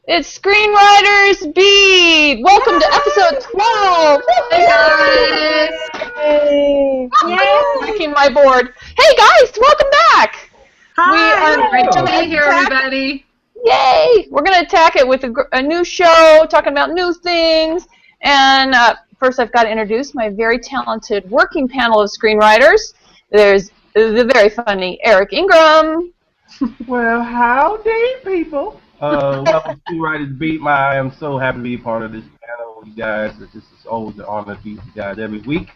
It's Screenwriters Beat! Welcome to episode 12! Hey guys! Hey! I'm clicking my board. Hey guys, welcome back! Hi! Great to be here, everybody. Yay! We're going to attack it with a new show, talking about new things. And first I've got to introduce my very talented working panel of screenwriters. There's the very funny Eric Ingram. Well, howdy, people. Welcome to Screenwriters Beat. I am so happy to be a part of this panel with you guys. This is always an honor to be with you guys every week.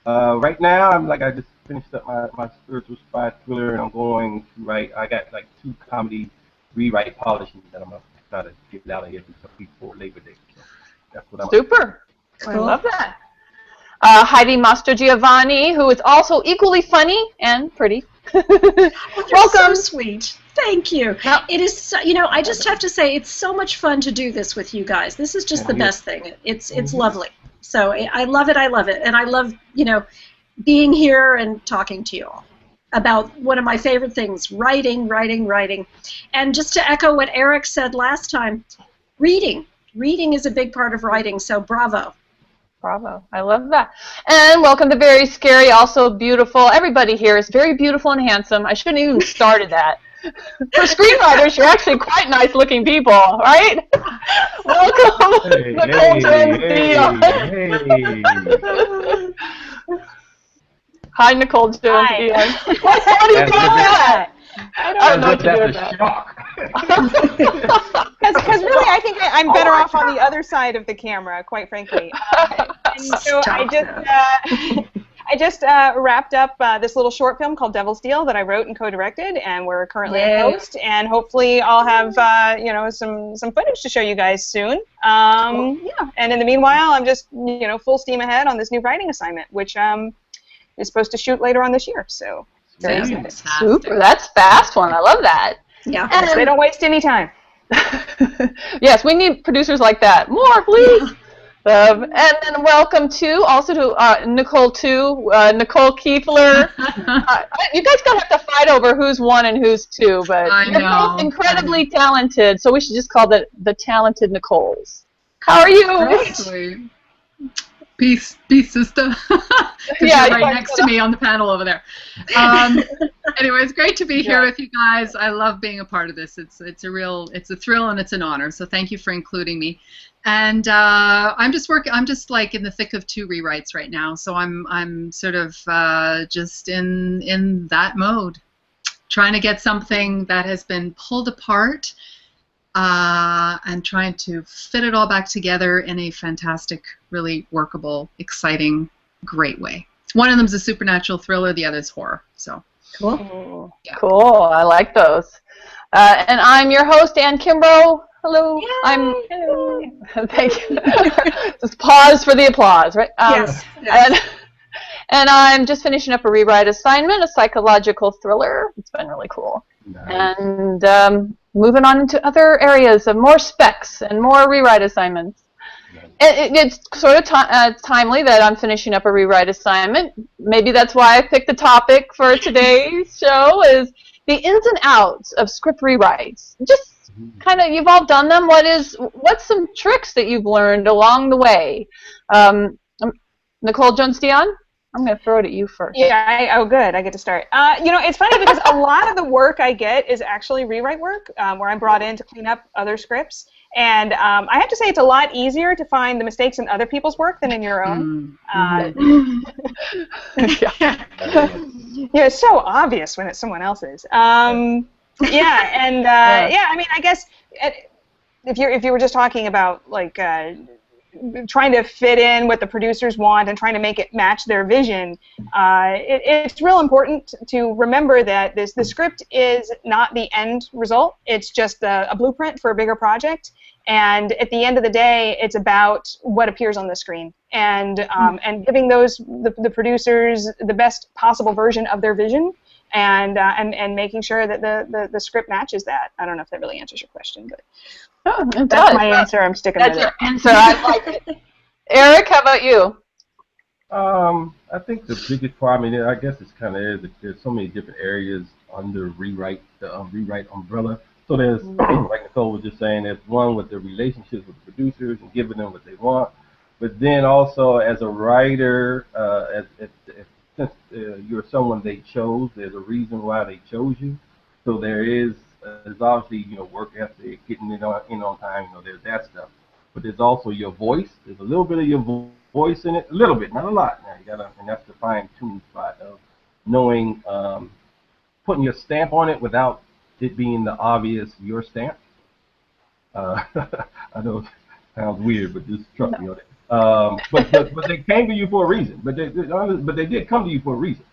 Right now, I just finished up my spiritual spy thriller, and I'm going to write. I got like 2 comedy rewrite polishings that I'm going to try to get out of here for before Labor Day. So that's what I'm Super. Cool. I love that. Heidi Mastrogiovanni, who is also equally funny and pretty. Welcome. So sweet. Thank you. Yep. It is, so, I just have to say, it's so much fun to do this with you guys. This is just the best thing. It's lovely. So I love it. I love it, and I love being here and talking to you all about one of my favorite things: writing. And just to echo what Eric said last time, reading. Reading is a big part of writing. So bravo. Bravo. I love that. And welcome to Very Scary, also beautiful. Everybody here is very beautiful and handsome. I shouldn't even started that. For screenwriters, you're actually quite nice-looking people, right? Welcome, Nicole Jones. Hi, Nicole Jones. Hi. How do you do that? I don't know what to do with that. Shock. Because really, I think I'm better off on the other side of the camera, quite frankly. And so I just wrapped up this little short film called Devil's Deal that I wrote and co-directed, and we're currently in post. And hopefully, I'll have some footage to show you guys soon. Yeah. And in the meanwhile, I'm just full steam ahead on this new writing assignment, which is supposed to shoot later on this year. So. Super. That's fast one. I love that. Yeah. And they don't waste any time. Yes, we need producers like that. More, please. And then welcome also to Nicole Nicole Kiefler. You guys gonna have to fight over who's 1 and who's 2, but you're both incredibly talented, so we should just call the talented Nicoles. How are you? Sweet. Peace, sister. Yeah, you're right next to me on the panel over there. Anyway, it's great to be here with you guys. I love being a part of this. It's a thrill and it's an honor. So thank you for including me. And I'm just like in the thick of 2 rewrites right now. So I'm sort of just in that mode, trying to get something that has been pulled apart. And trying to fit it all back together in a fantastic, really workable, exciting, great way. One of them is a supernatural thriller, the other is horror. So cool. Yeah. Cool. I like those. And I'm your host, Ann Kimbrough. Hello. Hello. Thank you. Just pause for the applause, right? Yes. And I'm just finishing up a rewrite assignment, a psychological thriller. It's been really cool. Nice. And moving on into other areas of more specs and more rewrite assignments. It's sort of timely that I'm finishing up a rewrite assignment. Maybe that's why I picked the topic for today's show is the ins and outs of script rewrites. Just kind of, you've all done them. What's some tricks that you've learned along the way? Nicole Jones-Dion? I'm going to throw it at you first. Yeah, oh good, I get to start. It's funny because a lot of the work I get is actually rewrite work, where I'm brought in to clean up other scripts. And I have to say it's a lot easier to find the mistakes in other people's work than in your own. It's so obvious when it's someone else's. I mean, I guess if you were just talking about like trying to fit in what the producers want and trying to make it match their vision, it's real important to remember that the script is not the end result. It's just a blueprint for a bigger project. And at the end of the day, it's about what appears on the screen and giving the producers the best possible version of their vision and making sure that the script matches that. I don't know if that really answers your question, but. That's my answer. I'm sticking with it. That's your answer. I like it. Eric, how about you? I think the biggest part, I mean, I guess it's kind of there's so many different areas under the rewrite umbrella. So there's, like Nicole was just saying, there's one with the relationships with the producers and giving them what they want. But then also as a writer, since you're someone they chose, there's a reason why they chose you. So there's obviously, work ethic, getting it on time, there's that stuff. But there's also your voice. There's a little bit of your voice in it, a little bit, not a lot. Now you gotta, and that's the fine-tuning spot of knowing, putting your stamp on it without it being the obvious your stamp. I know it sounds weird, but just trust me on it. But they came to you for a reason. But they did come to you for a reason.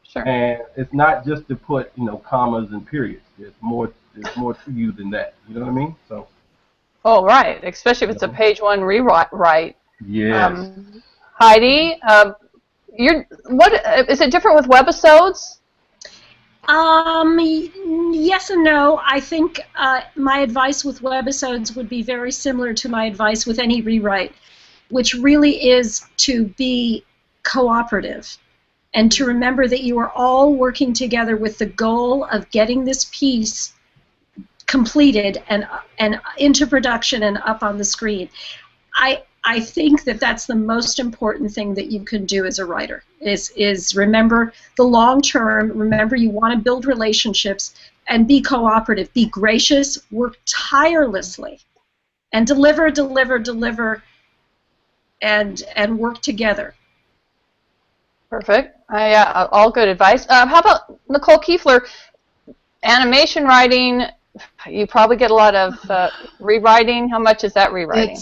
Sure. And it's not just to put commas and periods. There's more to you than that. You know what I mean? So. Oh, right. Especially if it's a page one rewrite. Yes. Heidi, what is it different with webisodes? Yes and no. I think my advice with webisodes would be very similar to my advice with any rewrite, which really is to be cooperative and to remember that you are all working together with the goal of getting this piece completed and into production and up on the screen. I think that that's the most important thing that you can do as a writer is remember the long term, remember you want to build relationships, and be cooperative, be gracious, work tirelessly, and deliver, and work together. Perfect. All good advice. How about Nicole Kiefler? Animation writing, you probably get a lot of rewriting. How much is that rewriting?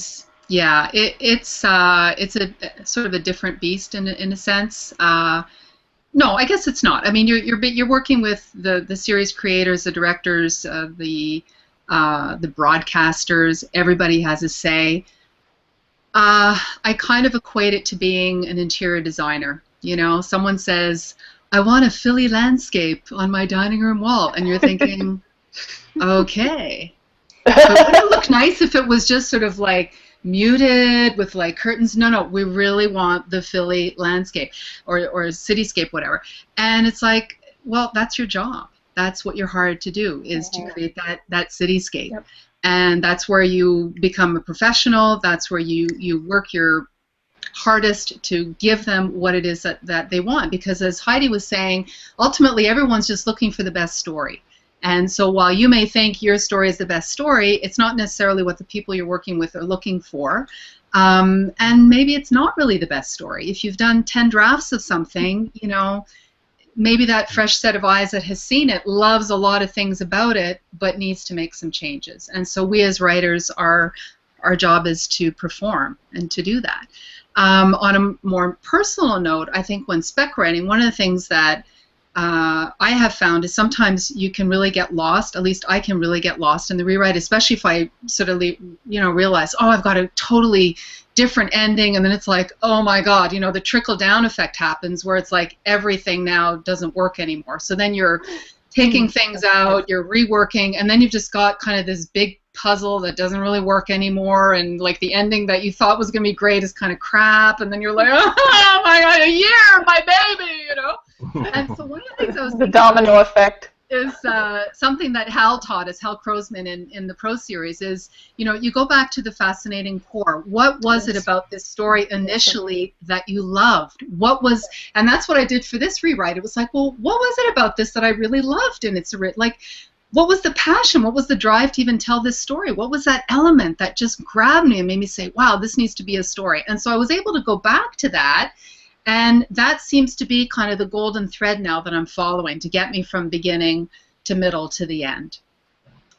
It's a sort of a different beast in a sense. No, I guess it's not. I mean, you're working with the series creators, the directors, the broadcasters. Everybody has a say. I kind of equate it to being an interior designer. Someone says, "I want a Philly landscape on my dining room wall," and you're thinking, "Okay." But wouldn't it look nice if it was just sort of like muted with like curtains? No, we really want the Philly landscape or cityscape, whatever. And it's like, well, that's your job. That's what you're hired to do, is to create that cityscape. Yep. And that's where you become a professional. That's where you work your hardest to give them what it is that they want. Because as Heidi was saying, ultimately everyone's just looking for the best story. And so while you may think your story is the best story, it's not necessarily what the people you're working with are looking for. And maybe it's not really the best story. If you've done 10 drafts of something, maybe that fresh set of eyes that has seen it loves a lot of things about it, but needs to make some changes. And so we as writers, our job is to perform and to do that. On a more personal note, I think when spec writing, one of the things that I have found is sometimes you can really get lost. At least I can really get lost in the rewrite, especially if I sort of realize, oh, I've got a totally different ending, and then it's like, oh my God, the trickle down effect happens where it's like everything now doesn't work anymore. So then you're taking things out, you're reworking, and then you've just got kind of this big puzzle that doesn't really work anymore, and like the ending that you thought was going to be great is kind of crap, and then you're like, oh my God, a year, my baby, And so one of the things I was the domino effect is something that Hal taught us, Hal Krosman in the Pro series, is, you go back to the fascinating core. What was it about this story initially that you loved? And that's what I did for this rewrite. It was like, well, what was it about this that I really loved? And it's like, what was the passion? What was the drive to even tell this story? What was that element that just grabbed me and made me say, wow, this needs to be a story? And so I was able to go back to that, and that seems to be kind of the golden thread now that I'm following to get me from beginning to middle to the end.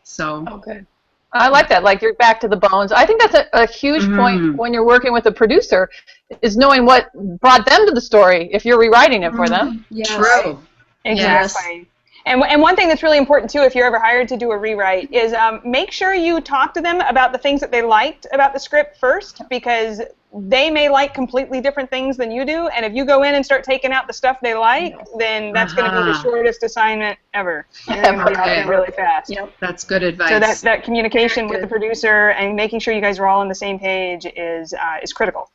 So. Okay. I like that. Like, you're back to the bones. I think that's a huge point when you're working with a producer, is knowing what brought them to the story if you're rewriting it for them. Yes. True. Exactly. Yes. And one thing that's really important, too, if you're ever hired to do a rewrite, is make sure you talk to them about the things that they liked about the script first, because they may like completely different things than you do, and if you go in and start taking out the stuff they like, then that's going to be the shortest assignment ever. You're going to be out really fast. Yep. That's good advice. So that communication with the producer and making sure you guys are all on the same page is critical.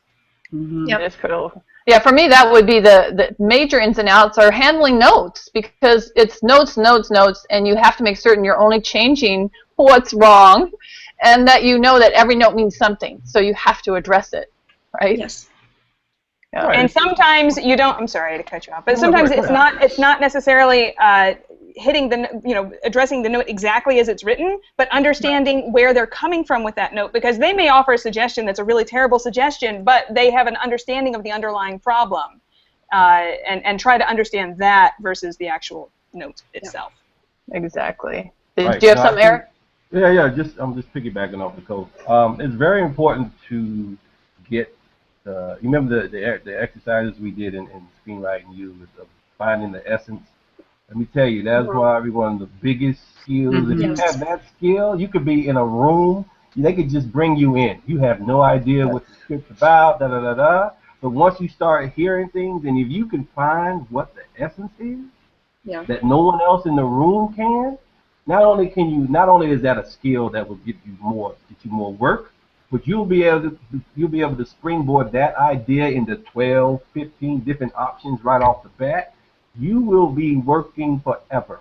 Yep. It's critical. Yeah, for me, that would be the major ins and outs are handling notes, because it's notes, notes, notes, and you have to make certain you're only changing what's wrong, and that you know that every note means something, so you have to address it, right? Yes. Yeah. And sometimes you don't. I'm sorry to cut you off, but sometimes it's not necessarily hitting addressing the note exactly as it's written, but understanding where they're coming from with that note, because they may offer a suggestion that's a really terrible suggestion, but they have an understanding of the underlying problem, and try to understand that versus the actual note itself. Exactly. Right. Do you have something, Eric? Yeah. I'm just piggybacking off the code. It's very important to get. You remember the exercises we did in Screenwriting U of finding the essence. Let me tell you, that's probably one of the biggest skills. If you have that skill, you could be in a room. They could just bring you in. You have no idea what the script's about, But once you start hearing things, and if you can find what the essence is, that no one else in the room can, not only is that a skill that will get you more work, but you'll be able to springboard that idea into 12, 15 different options right off the bat. You will be working forever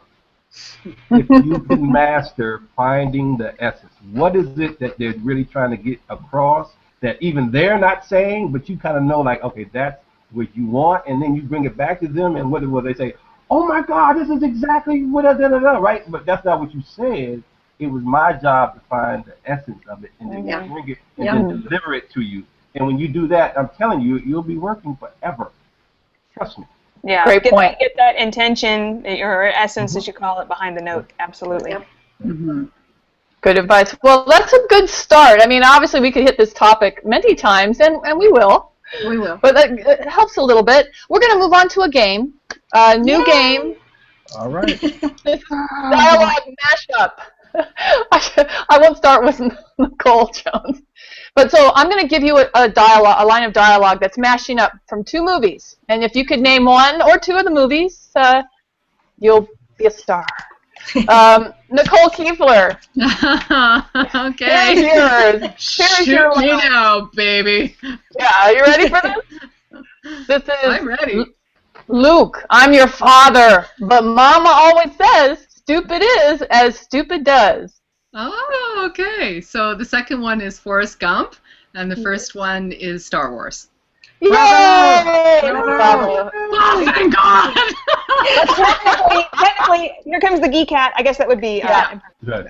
if you can master finding the essence. What is it that they're really trying to get across that even they're not saying, but you kind of know, like, okay, that's what you want, and then you bring it back to them, and what will they say? Oh my God, this is exactly what right? But that's not what you said. It was my job to find the essence of it and then bring it and then deliver it to you. And when you do that, I'm telling you, you'll be working forever. Trust me. Yeah, Great point. Get that intention, or essence, as you call it, behind the note. Absolutely. Yep. Good advice. Well, that's a good start. I mean, obviously, we could hit this topic many times, and we will. We will. But it helps a little bit. We're going to move on to a game. New game. All right. Dialogue mashup. I won't start with Nicole Jones. But so I'm going to give you a line of dialogue that's mashing up from two movies. And if you could name one or two of the movies, you'll be a star. Nicole Kiefler. Okay. Here's yours. Here's your Shoot me line. now, baby. Yeah, are you ready for this? This is I'm ready. Luke, I'm your father, but Mama always says stupid is as stupid does. Oh, okay. So the second one is Forrest Gump, and the first one is Star Wars. Yay! Bravo. Oh, thank God! Technically, here comes the geek cat. I guess that would be. Good.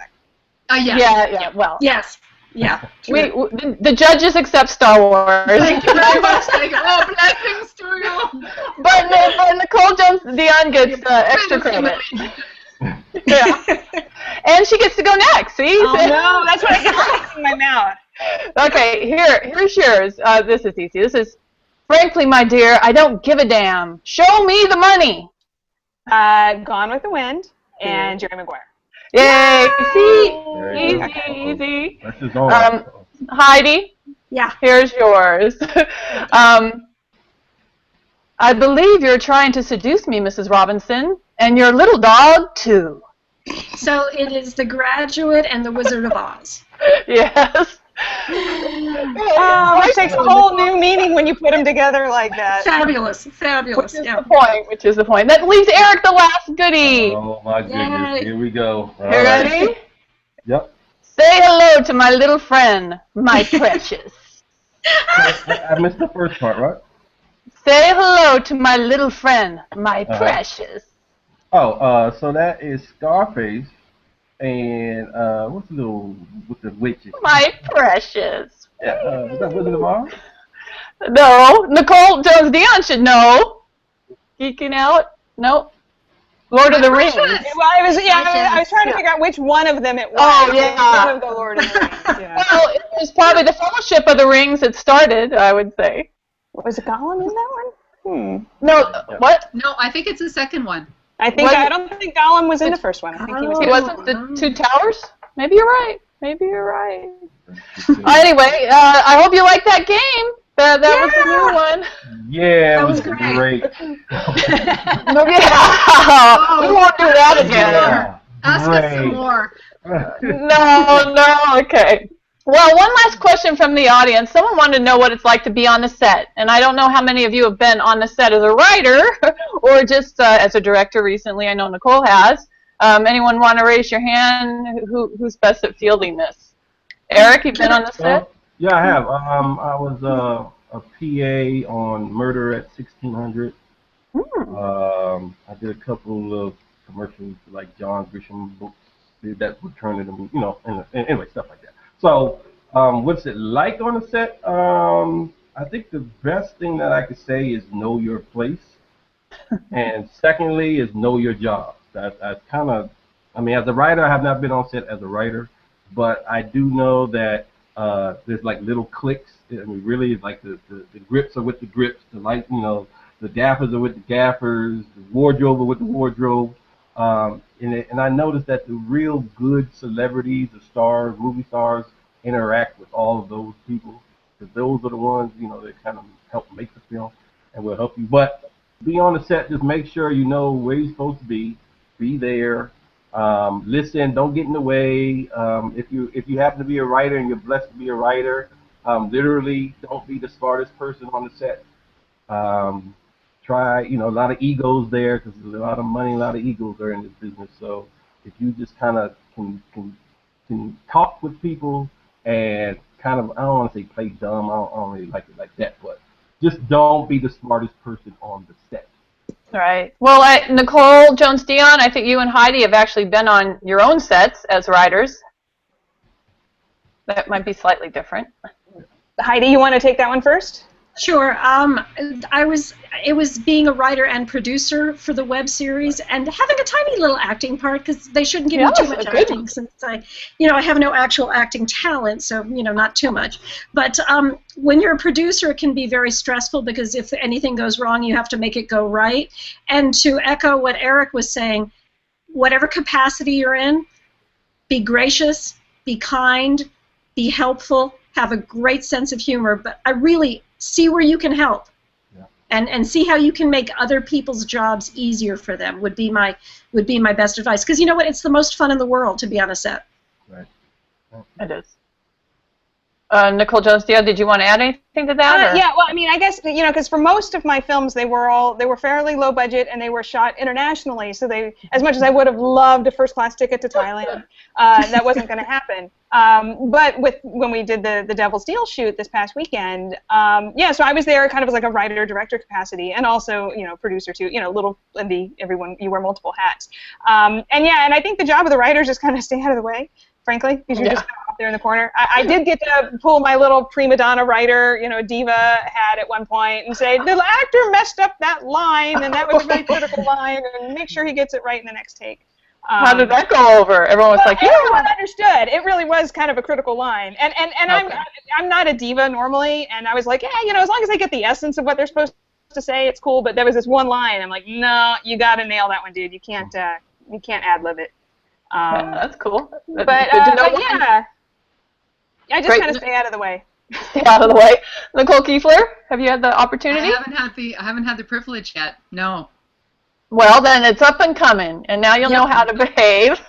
Yeah. Well, Yes. Yeah. the judges accept Star Wars. Thank you very much. Thank you. Oh, blessings to you. But Nicole Jones Dion gets extra credit. Yeah. And she gets to go next. See? Oh no, that's what I kept in my mouth. Okay, here's yours. This is easy. This is, frankly, my dear, I don't give a damn. Show me the money. Gone with the Wind and Jerry Maguire. Yay! See? Very Easy. That's just all. Heidi, Yeah. here's yours. I believe you're trying to seduce me, Mrs. Robinson, and your little dog, too. So it is The Graduate and The Wizard of Oz. Yes. Oh, which takes a whole new meaning when you put them together like that. Fabulous. Fabulous. Which is the point. That leaves Eric the last goodie. Oh my goodness. Yay. Here we go. All You right. ready? Yep. Say hello to my little friend, my precious. I missed the first part, right? Say hello to my little friend, my precious. Oh, so that is Scarface, and what's the little with the witches? My precious. Yeah, is that Wizard of Oz? No, Nicole Jones Dion should know. Geeking out? Nope. Lord of the Rings. Well, I was trying to figure out which one of them it was. Oh, yeah. One of the Lord of the Rings. Yeah. Well, it was probably the Fellowship of the Rings that started, I would say. Was Gollum in that one? No, what? No, I think it's the second one. I don't think Gollum was in the first one. I think he was. It wasn't the Two Towers? Maybe you're right. Anyway, I hope you like that game. That was the new one. Yeah, That it was was great. great. We won't do that again. Yeah, Ask us some great. more. No, okay. Well, one last question from the audience. Someone wanted to know what it's like to be on the set. And I don't know how many of you have been on the set as a writer or just as a director recently. I know Nicole has. Anyone want to raise your hand? Who's best at fielding this? Eric, you've been on the set? Yeah, I have. I was a PA on Murder at 1600. I did a couple of commercials for like John Grisham books that would turn into, you know, anyway, stuff like that. So, what's it like on the set? I think the best thing that I could say is know your place, and secondly is know your job. That's kind of, I mean, as a writer, I have not been on set as a writer, but I do know that there's like little cliques. I mean, really, like the grips are with the grips, the light, you know, the gaffers are with the gaffers, the wardrobe are with the wardrobe. And I noticed that the real good celebrities, the stars, movie stars, interact with all of those people, because those are the ones, you know, that kind of help make the film and will help you. But be on the set, just make sure you know where you're supposed to be there, listen, don't get in the way. If you happen to be a writer and you're blessed to be a writer, literally don't be the smartest person on the set. Try, you know, a lot of egos there, because there's a lot of money, a lot of egos are in this business. So if you just kind of can talk with people and kind of, I don't want to say play dumb, I don't really like it like that, but just don't be the smartest person on the set. Right. Well, Nicole Jones-Dion, I think you and Heidi have actually been on your own sets as writers. That might be slightly different. Heidi, you want to take that one first? Sure. It was being a writer and producer for the web series and having a tiny little acting part, because they shouldn't give me too much acting, since I have no actual acting talent, so, not too much. But when you're a producer, it can be very stressful, because if anything goes wrong, you have to make it go right. And to echo what Eric was saying, whatever capacity you're in, be gracious, be kind, be helpful, have a great sense of humor, but I really see where you can help, and see how you can make other people's jobs easier for them would be my best advice. Because you know what, it's the most fun in the world to be on a set. Right. It is. Nicole Jones-Dion, did you want to add anything to that? Yeah, well, I mean, I guess, because for most of my films, they were fairly low budget, and they were shot internationally. So as much as I would have loved a first-class ticket to Thailand, that wasn't going to happen. But when we did the Devil's Deal shoot this past weekend, so I was there kind of as like a writer-director capacity, and also, producer too. Little indie, everyone, you wear multiple hats. And I think the job of the writer is just kind of stay out of the way, frankly, because you're just out there in the corner. I did get to pull my little prima donna writer, diva hat at one point and say, the actor messed up that line, and that was a very critical line, and make sure he gets it right in the next take. How did that go over? Everyone was like, yeah. Everyone understood. It really was kind of a critical line. And okay. I'm not a diva normally, and I was like, yeah, as long as I get the essence of what they're supposed to say, it's cool. But there was this one line. I'm like, no, you got to nail that one, dude. You can't ad-lib it. That's cool. But I just kind of stay out of the way. Stay out of the way. Nicole Kiefler, have you had the opportunity? I haven't had the privilege yet. No. Well, then it's up and coming, and now you'll know how to behave.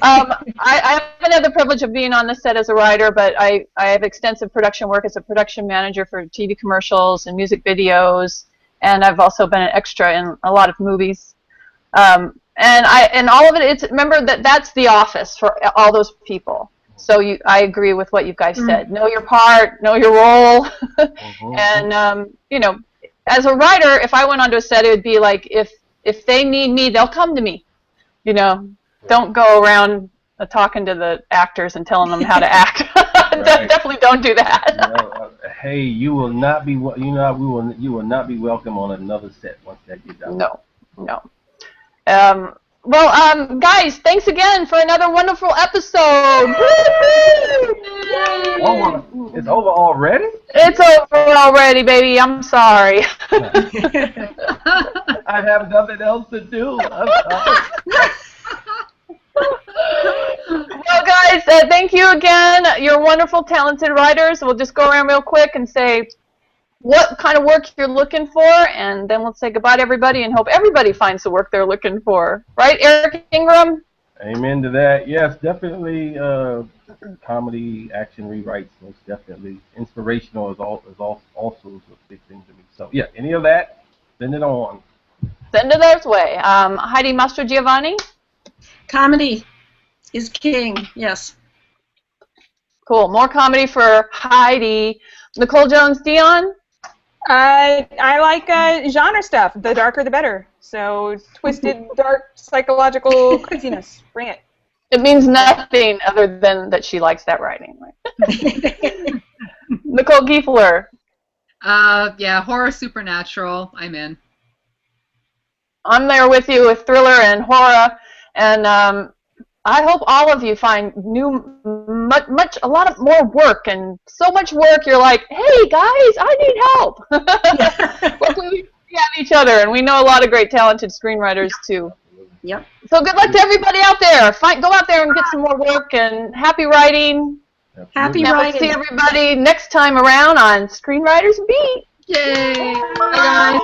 I haven't had the privilege of being on the set as a writer, but I have extensive production work as a production manager for TV commercials and music videos, and I've also been an extra in a lot of movies. And all of it, remember that's the office for all those people. So I agree with what you guys said. Know your part, know your role, and as a writer, if I went onto a set, it would be like if they need me, they'll come to me. Don't go around talking to the actors and telling them how to act. Right. Definitely don't do that. Hey, you will not be you will not be welcome on another set once that gets out. No. Well, guys, thanks again for another wonderful episode. It's over already? It's over already, baby. I'm sorry. I have nothing else to do. I'm sorry. Well, guys, thank you again. You're wonderful, talented writers. We'll just go around real quick and say what kind of work you're looking for, and then we'll say goodbye to everybody and hope everybody finds the work they're looking for. Right, Eric Ingram? Amen to that. Yes, definitely. Comedy, action rewrites, most definitely. Inspirational also is a big thing to me. So yeah, any of that, send it on. Send it their way. Heidi Mastro Giovanni. Comedy is king. Yes. Cool. More comedy for Heidi. Nicole Jones Dion. I like genre stuff. The darker, the better. So twisted, dark, psychological craziness. Bring it. It means nothing other than that she likes that writing. Right? Nicole Giefler. Yeah, horror supernatural. I'm in. I'm there with you with thriller and horror, and I hope all of you find a lot of more work, and so much work. You're like, hey guys, I need help. Luckily, we have each other, and we know a lot of great, talented screenwriters too. Yep. So good luck to everybody out there. Go out there and get some more work, and happy writing. Happy And writing. we'll see everybody next time around on Screenwriters Beat. Yay! Bye, guys.